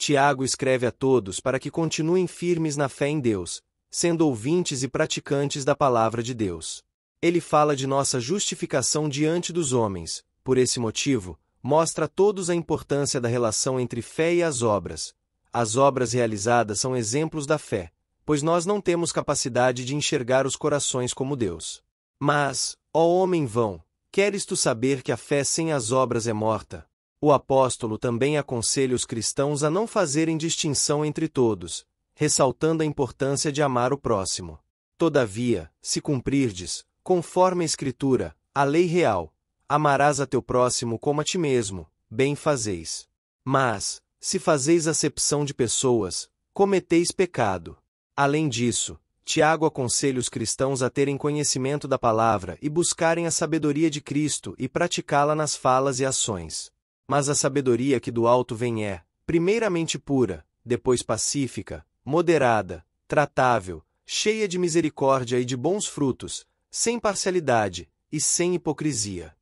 Tiago escreve a todos para que continuem firmes na fé em Deus, sendo ouvintes e praticantes da palavra de Deus. Ele fala de nossa justificação diante dos homens, por esse motivo, mostra a todos a importância da relação entre fé e as obras. As obras realizadas são exemplos da fé, pois nós não temos capacidade de enxergar os corações como Deus. Mas, ó homem vão, queres tu saber que a fé sem as obras é morta? O apóstolo também aconselha os cristãos a não fazerem distinção entre todos, ressaltando a importância de amar o próximo. Todavia, se cumprirdes, conforme a Escritura, a lei real, amarás a teu próximo como a ti mesmo, bem fazeis. Mas, se fazeis acepção de pessoas, cometeis pecado. Além disso, Tiago aconselha os cristãos a terem conhecimento da palavra e buscarem a sabedoria de Cristo e praticá-la nas falas e ações. Mas a sabedoria que do alto vem é, primeiramente pura, depois pacífica, moderada, tratável, cheia de misericórdia e de bons frutos, sem parcialidade e sem hipocrisia.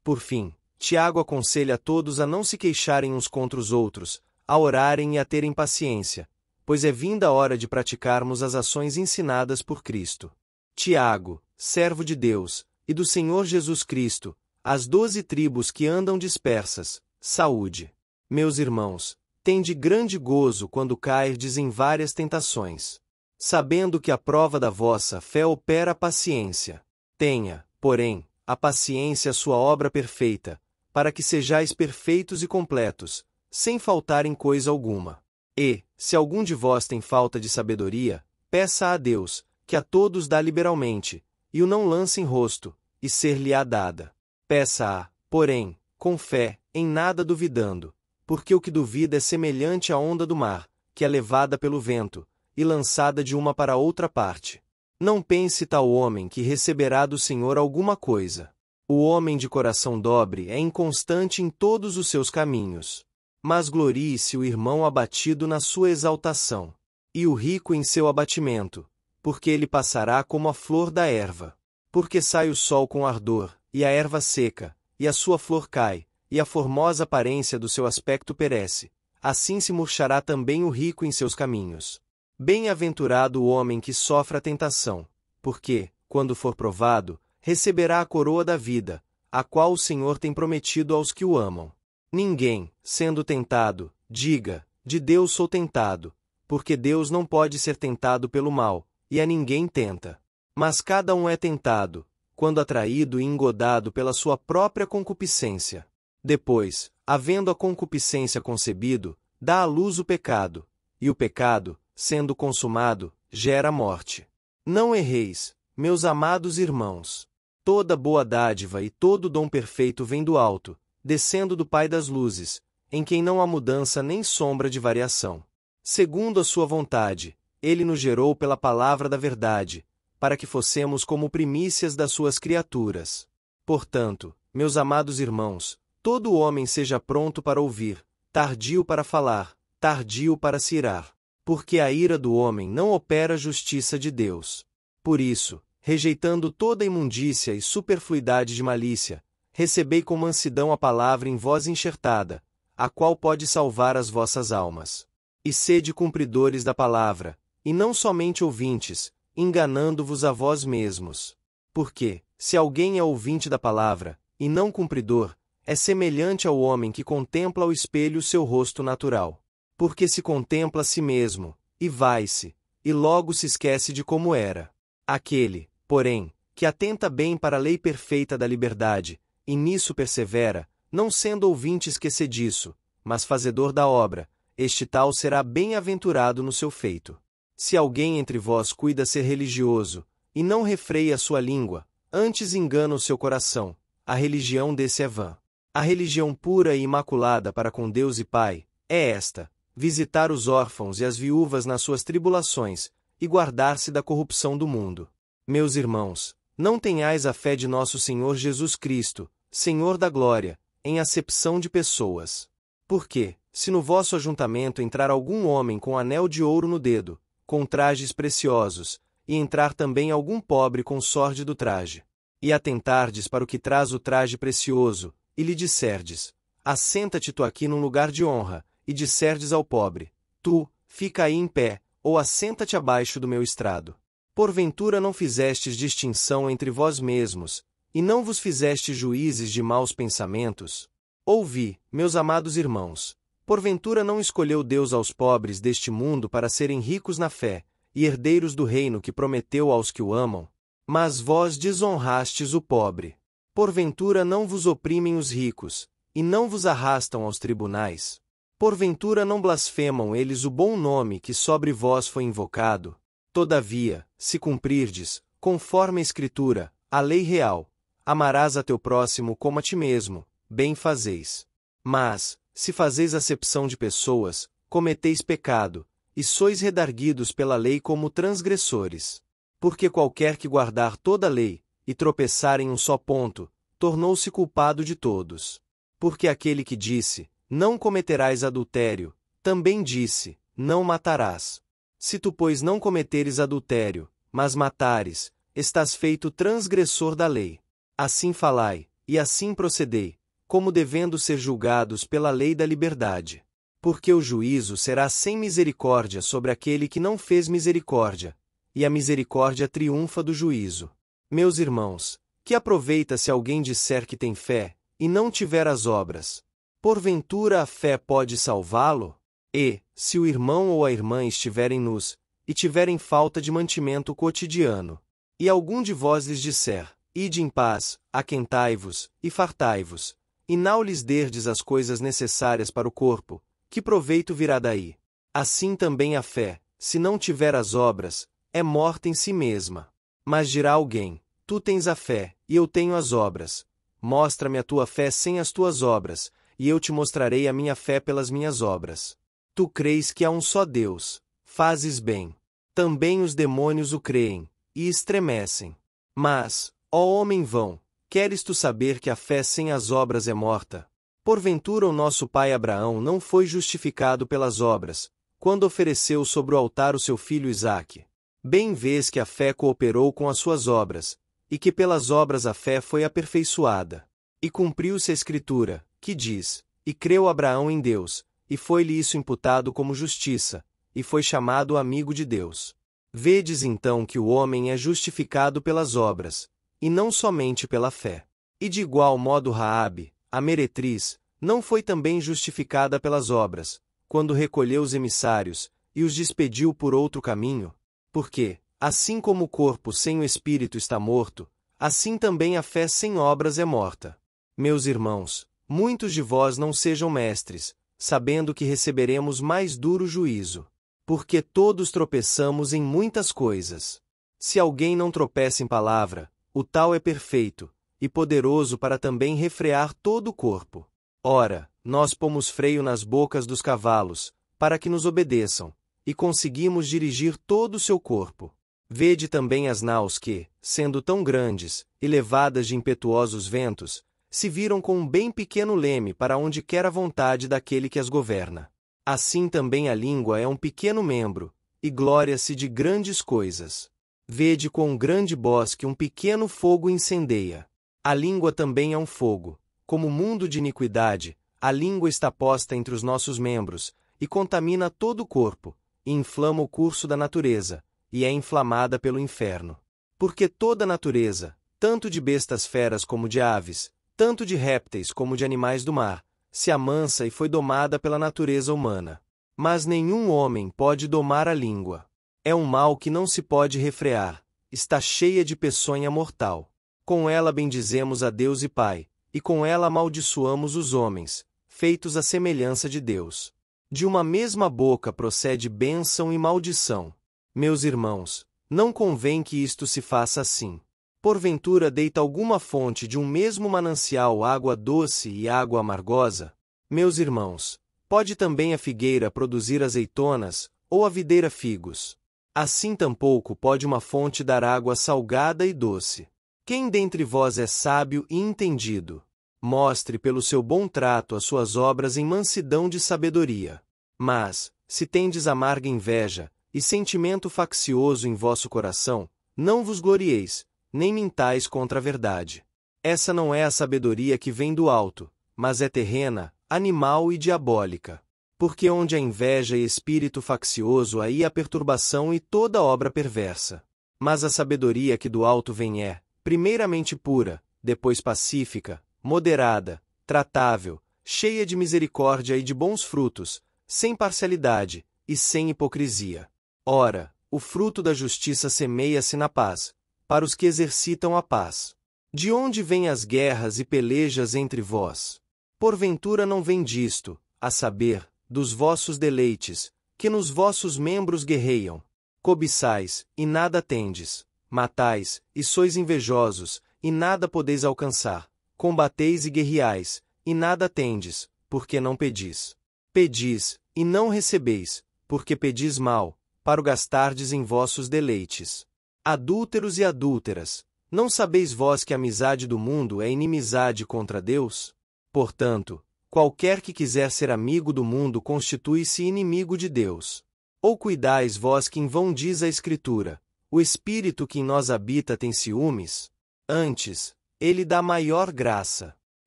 Por fim, Tiago aconselha a todos a não se queixarem uns contra os outros, a orarem e a terem paciência, pois é vinda a hora de praticarmos as ações ensinadas por Cristo. Tiago, servo de Deus, e do Senhor Jesus Cristo, as 12 tribos que andam dispersas, saúde. Meus irmãos, tende grande gozo quando cairdes em várias tentações, sabendo que a prova da vossa fé opera a paciência. Tenha, porém, a paciência sua obra perfeita, para que sejais perfeitos e completos, sem faltar em coisa alguma. E, se algum de vós tem falta de sabedoria, peça a Deus, que a todos dá liberalmente, e o não lance em rosto, e ser-lhe-á dada. Peça-a, porém, com fé, em nada duvidando, porque o que duvida é semelhante à onda do mar, que é levada pelo vento, e lançada de uma para outra parte. Não pense tal homem que receberá do Senhor alguma coisa. O homem de coração dobre é inconstante em todos os seus caminhos. Mas glorie-se o irmão abatido na sua exaltação, e o rico em seu abatimento, porque ele passará como a flor da erva. Porque sai o sol com ardor, e a erva seca, e a sua flor cai, e a formosa aparência do seu aspecto perece. Assim se murchará também o rico em seus caminhos. Bem-aventurado o homem que sofre a tentação, porque, quando for provado, receberá a coroa da vida, a qual o Senhor tem prometido aos que o amam. Ninguém, sendo tentado, diga, de Deus sou tentado, porque Deus não pode ser tentado pelo mal, e a ninguém tenta. Mas cada um é tentado, quando atraído e engodado pela sua própria concupiscência. Depois, havendo a concupiscência concebido, dá à luz o pecado, e o pecado, sendo consumado, gera morte. Não erreis, meus amados irmãos. Toda boa dádiva e todo dom perfeito vem do alto, descendo do Pai das luzes, em quem não há mudança nem sombra de variação. Segundo a sua vontade, ele nos gerou pela palavra da verdade, para que fossemos como primícias das suas criaturas. Portanto, meus amados irmãos, todo homem seja pronto para ouvir, tardio para falar, tardio para se irar, porque a ira do homem não opera a justiça de Deus. Por isso, rejeitando toda imundícia e superfluidade de malícia, recebei com mansidão a palavra em vós enxertada, a qual pode salvar as vossas almas. E sede cumpridores da palavra, e não somente ouvintes, enganando-vos a vós mesmos. Porque, se alguém é ouvinte da palavra, e não cumpridor, é semelhante ao homem que contempla ao espelho o seu rosto natural. Porque se contempla a si mesmo, e vai-se, e logo se esquece de como era. Aquele, porém, que atenta bem para a lei perfeita da liberdade, e nisso persevera, não sendo ouvinte esquecediço, mas fazedor da obra, este tal será bem-aventurado no seu feito. Se alguém entre vós cuida ser religioso, e não refreia a sua língua, antes engana o seu coração, a religião desse é vã. A religião pura e imaculada para com Deus e Pai, é esta: visitar os órfãos e as viúvas nas suas tribulações, e guardar-se da corrupção do mundo. Meus irmãos, não tenhais a fé de nosso Senhor Jesus Cristo, Senhor da glória, em acepção de pessoas. Porque, se no vosso ajuntamento entrar algum homem com anel de ouro no dedo, com trajes preciosos, e entrar também algum pobre com sórdido traje, e atentardes para o que traz o traje precioso, e lhe disserdes: assenta-te tu aqui num lugar de honra, e disserdes ao pobre: Tu, fica aí em pé, ou assenta-te abaixo do meu estrado. Porventura não fizestes distinção entre vós mesmos, e não vos fizestes juízes de maus pensamentos? Ouvi, meus amados irmãos, porventura não escolheu Deus aos pobres deste mundo para serem ricos na fé, e herdeiros do reino que prometeu aos que o amam? Mas vós desonrastes o pobre. Porventura não vos oprimem os ricos, e não vos arrastam aos tribunais? Porventura não blasfemam eles o bom nome que sobre vós foi invocado? Todavia, se cumprirdes, conforme a Escritura, a lei real, amarás a teu próximo como a ti mesmo, bem fazeis. Mas, se fazeis acepção de pessoas, cometeis pecado, e sois redarguidos pela lei como transgressores. Porque qualquer que guardar toda a lei, e tropeçar em um só ponto, tornou-se culpado de todos. Porque aquele que disse: Não cometerás adultério, também disse: Não matarás. Se tu, pois, não cometeres adultério, mas matares, estás feito transgressor da lei. Assim falai, e assim procedei, como devendo ser julgados pela lei da liberdade. Porque o juízo será sem misericórdia sobre aquele que não fez misericórdia, e a misericórdia triunfa do juízo. Meus irmãos, que aproveita se alguém disser que tem fé, e não tiver as obras? Porventura a fé pode salvá-lo? E, se o irmão ou a irmã estiverem nus, e tiverem falta de mantimento cotidiano, e algum de vós lhes disser: Ide em paz, aquentai-vos, e fartai-vos, e não lhes derdes as coisas necessárias para o corpo, que proveito virá daí? Assim também a fé, se não tiver as obras, é morta em si mesma. Mas dirá alguém: Tu tens a fé, e eu tenho as obras. Mostra-me a tua fé sem as tuas obras, e eu te mostrarei a minha fé pelas minhas obras. Tu crês que há um só Deus, fazes bem. Também os demônios o creem, e estremecem. Mas, ó homem vão, queres tu saber que a fé sem as obras é morta? Porventura o nosso pai Abraão não foi justificado pelas obras, quando ofereceu sobre o altar o seu filho Isaque? Bem vês que a fé cooperou com as suas obras, e que pelas obras a fé foi aperfeiçoada. E cumpriu-se a Escritura, que diz: E creu Abraão em Deus, e foi-lhe isso imputado como justiça, e foi chamado amigo de Deus. Vedes então que o homem é justificado pelas obras, e não somente pela fé. E de igual modo Raabe, a meretriz, não foi também justificada pelas obras, quando recolheu os emissários, e os despediu por outro caminho? Porque, assim como o corpo sem o espírito está morto, assim também a fé sem obras é morta. Meus irmãos, muitos de vós não sejam mestres, sabendo que receberemos mais duro juízo. Porque todos tropeçamos em muitas coisas. Se alguém não tropeça em palavra, o tal é perfeito, e poderoso para também refrear todo o corpo. Ora, nós pomos freio nas bocas dos cavalos, para que nos obedeçam, e conseguimos dirigir todo o seu corpo. Vede também as naus que, sendo tão grandes, e levadas de impetuosos ventos, se viram com um bem pequeno leme para onde quer a vontade daquele que as governa. Assim também a língua é um pequeno membro, e glória-se de grandes coisas. Vede quão grande bosque um pequeno fogo incendeia. A língua também é um fogo. Como mundo de iniquidade, a língua está posta entre os nossos membros, e contamina todo o corpo, e inflama o curso da natureza, e é inflamada pelo inferno. Porque toda a natureza, tanto de bestas feras como de aves, tanto de répteis como de animais do mar, se amansa e foi domada pela natureza humana. Mas nenhum homem pode domar a língua. É um mal que não se pode refrear, está cheia de peçonha mortal. Com ela bendizemos a Deus e Pai, e com ela amaldiçoamos os homens, feitos à semelhança de Deus. De uma mesma boca procede bênção e maldição. Meus irmãos, não convém que isto se faça assim. Porventura deita alguma fonte de um mesmo manancial água doce e água amargosa? Meus irmãos, pode também a figueira produzir azeitonas, ou a videira figos? Assim tampouco pode uma fonte dar água salgada e doce. Quem dentre vós é sábio e entendido? Mostre pelo seu bom trato as suas obras em mansidão de sabedoria. Mas, se tendes amarga inveja, e sentimento faccioso em vosso coração, não vos glorieis, nem mintais contra a verdade. Essa não é a sabedoria que vem do alto, mas é terrena, animal e diabólica. Porque onde há inveja e espírito faccioso, aí há perturbação e toda obra perversa. Mas a sabedoria que do alto vem é, primeiramente pura, depois pacífica, moderada, tratável, cheia de misericórdia e de bons frutos, sem parcialidade e sem hipocrisia. Ora, o fruto da justiça semeia-se na paz, para os que exercitam a paz. De onde vêm as guerras e pelejas entre vós? Porventura não vem disto, a saber, dos vossos deleites, que nos vossos membros guerreiam. Cobiçais, e nada tendes, matais, e sois invejosos, e nada podeis alcançar, combateis e guerreais, e nada tendes, porque não pedis. Pedis, e não recebeis, porque pedis mal, para o gastardes em vossos deleites. Adúlteros e adúlteras, não sabeis vós que a amizade do mundo é inimizade contra Deus? Portanto, qualquer que quiser ser amigo do mundo constitui-se inimigo de Deus. Ou cuidais vós que em vão diz a Escritura, o Espírito que em nós habita tem ciúmes? Antes, ele dá maior graça.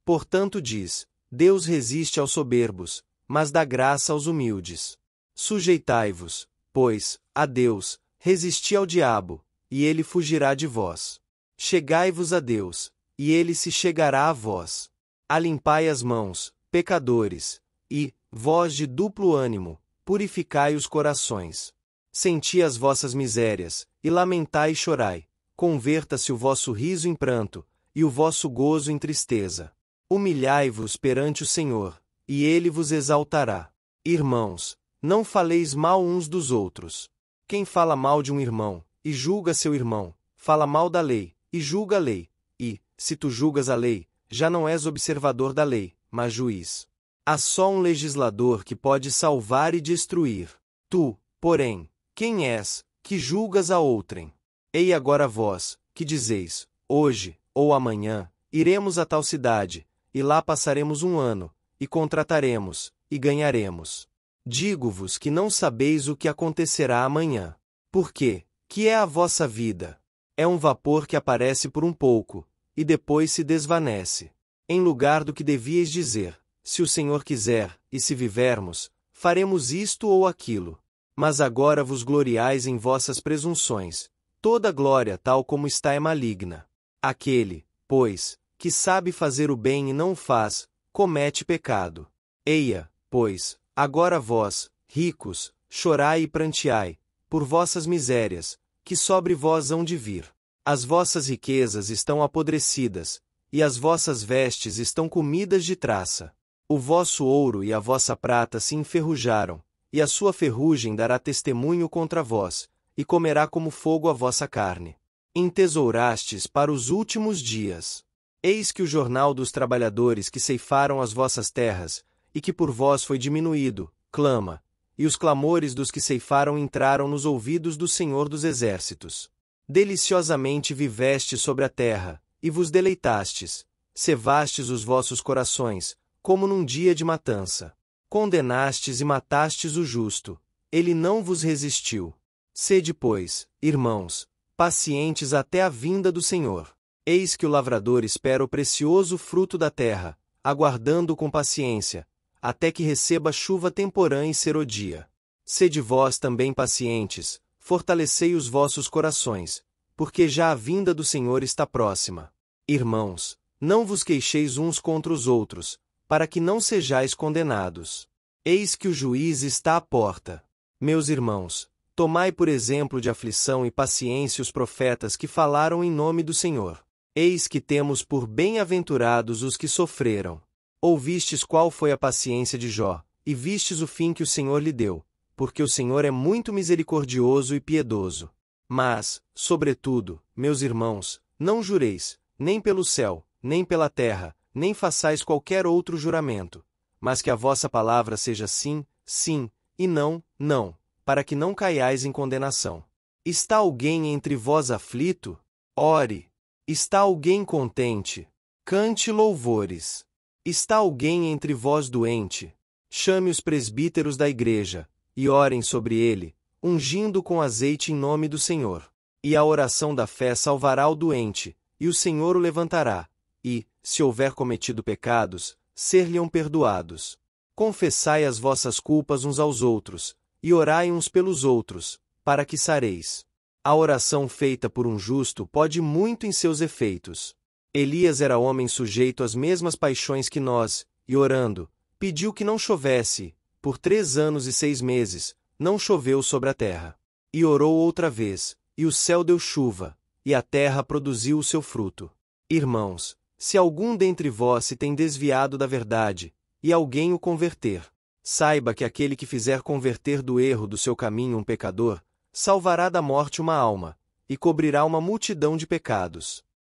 Portanto diz, Deus resiste aos soberbos, mas dá graça aos humildes. Sujeitai-vos, pois, a Deus, resisti ao diabo, e ele fugirá de vós. Chegai-vos a Deus, e ele se chegará a vós. Alimpai as mãos, pecadores, e, vós de duplo ânimo, purificai os corações. Senti as vossas misérias, e lamentai e chorai. Converta-se o vosso riso em pranto, e o vosso gozo em tristeza. Humilhai-vos perante o Senhor, e ele vos exaltará. Irmãos, não faleis mal uns dos outros. Quem fala mal de um irmão, e julga seu irmão, fala mal da lei, e julga a lei. E, se tu julgas a lei, já não és observador da lei, mas juiz. Há só um legislador que pode salvar e destruir. Tu, porém, quem és, que julgas a outrem? Ei agora vós, que dizeis, hoje, ou amanhã, iremos a tal cidade, e lá passaremos um ano, e contrataremos, e ganharemos. Digo-vos que não sabeis o que acontecerá amanhã. Porque, que é a vossa vida? É um vapor que aparece por um pouco, e depois se desvanece. Em lugar do que devíeis dizer, se o Senhor quiser, e se vivermos, faremos isto ou aquilo. Mas agora vos gloriais em vossas presunções. Toda glória tal como está é maligna. Aquele, pois, que sabe fazer o bem e não o faz, comete pecado. Eia, pois, agora vós, ricos, chorai e pranteai, por vossas misérias, que sobre vós hão de vir. As vossas riquezas estão apodrecidas, e as vossas vestes estão comidas de traça. O vosso ouro e a vossa prata se enferrujaram, e a sua ferrugem dará testemunho contra vós, e comerá como fogo a vossa carne. Entesourastes para os últimos dias. Eis que o jornal dos trabalhadores que ceifaram as vossas terras, e que por vós foi diminuído, clama, e os clamores dos que ceifaram entraram nos ouvidos do Senhor dos Exércitos. Deliciosamente viveste sobre a terra, e vos deleitastes, cevastes os vossos corações, como num dia de matança. Condenastes e matastes o justo, ele não vos resistiu. Sede, pois, irmãos, pacientes até a vinda do Senhor. Eis que o lavrador espera o precioso fruto da terra, aguardando com paciência, até que receba chuva temporã e serodia. Sede vós também pacientes, fortalecei os vossos corações, porque já a vinda do Senhor está próxima. Irmãos, não vos queixeis uns contra os outros, para que não sejais condenados. Eis que o juiz está à porta. Meus irmãos, tomai por exemplo de aflição e paciência os profetas que falaram em nome do Senhor. Eis que temos por bem-aventurados os que sofreram. Ouvistes qual foi a paciência de Jó, e vistes o fim que o Senhor lhe deu, porque o Senhor é muito misericordioso e piedoso. Mas, sobretudo, meus irmãos, não jureis, nem pelo céu, nem pela terra, nem façais qualquer outro juramento, mas que a vossa palavra seja sim, sim, e não, não, para que não caiais em condenação. Está alguém entre vós aflito? Ore. Está alguém contente? Cante louvores. Está alguém entre vós doente? Chame os presbíteros da igreja, e orem sobre ele, ungindo com azeite em nome do Senhor. E a oração da fé salvará o doente, e o Senhor o levantará, e, se houver cometido pecados, ser-lhe-ão perdoados. Confessai as vossas culpas uns aos outros, e orai uns pelos outros, para que sareis. A oração feita por um justo pode muito em seus efeitos. Elias era homem sujeito às mesmas paixões que nós, e orando, pediu que não chovesse, por 3 anos e 6 meses, não choveu sobre a terra. E orou outra vez, e o céu deu chuva, e a terra produziu o seu fruto. Irmãos, se algum dentre vós se tem desviado da verdade, e alguém o converter, saiba que aquele que fizer converter do erro do seu caminho um pecador, salvará da morte uma alma, e cobrirá uma multidão de pecados.